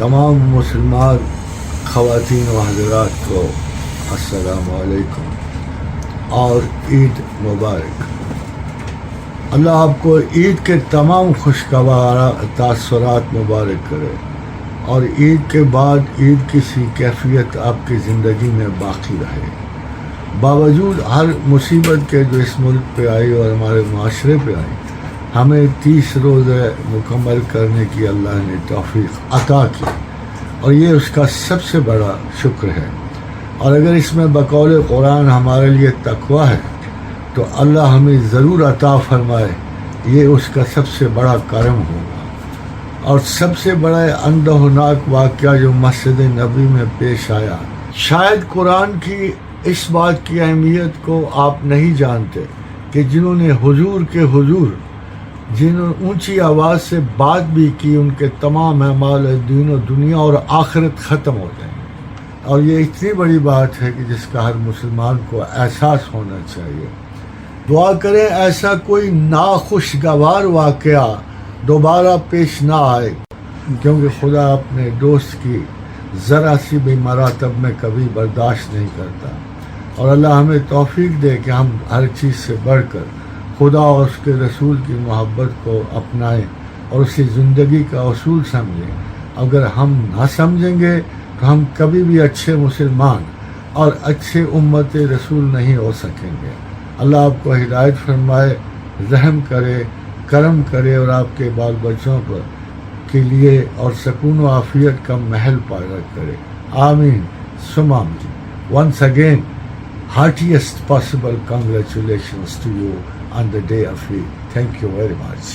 تمام مسلمان خواتین و حضرات کو السلام علیکم اور عید مبارک. اللہ آپ کو عید کے تمام خوشگوار تاثرات مبارک کرے اور عید کے بعد عید کی سی کیفیت آپ کی زندگی میں باقی رہے. باوجود ہر مصیبت کے جو اس ملک پہ آئی اور ہمارے معاشرے پہ آئی، ہمیں 30 روزے مکمل کرنے کی اللہ نے توفیق عطا کی اور یہ اس کا سب سے بڑا شکر ہے. اور اگر اس میں بقول قرآن ہمارے لیے تقویٰ ہے تو اللہ ہمیں ضرور عطا فرمائے، یہ اس کا سب سے بڑا کرم ہوگا. اور سب سے بڑا اندہناک واقعہ جو مسجد نبی میں پیش آیا، شاید قرآن کی اس بات کی اہمیت کو آپ نہیں جانتے کہ جنہوں نے حضور کے حضور جنہوں اونچی آواز سے بات بھی کی، ان کے تمام اعمال دین و دنیا اور آخرت ختم ہو جائیں. اور یہ اتنی بڑی بات ہے کہ جس کا ہر مسلمان کو احساس ہونا چاہیے. دعا کریں ایسا کوئی ناخوشگوار واقعہ دوبارہ پیش نہ آئے، کیونکہ خدا اپنے دوست کی ذرا سی بھی مراتب میں کبھی برداشت نہیں کرتا. اور اللہ ہمیں توفیق دے کہ ہم ہر چیز سے بڑھ کر خدا اور اس کے رسول کی محبت کو اپنائیں اور اسی زندگی کا اصول سمجھیں. اگر ہم نہ سمجھیں گے تو ہم کبھی بھی اچھے مسلمان اور اچھے امت رسول نہیں ہو سکیں گے. اللہ آپ کو ہدایت فرمائے، رحم کرے، کرم کرے اور آپ کے بال بچوں پر کے لیے اور سکون و عافیت کا محل پائیدار کرے. آمین ثم آمین. Once again, heartiest possible congratulations to you on the day of Eid. Thank you very much.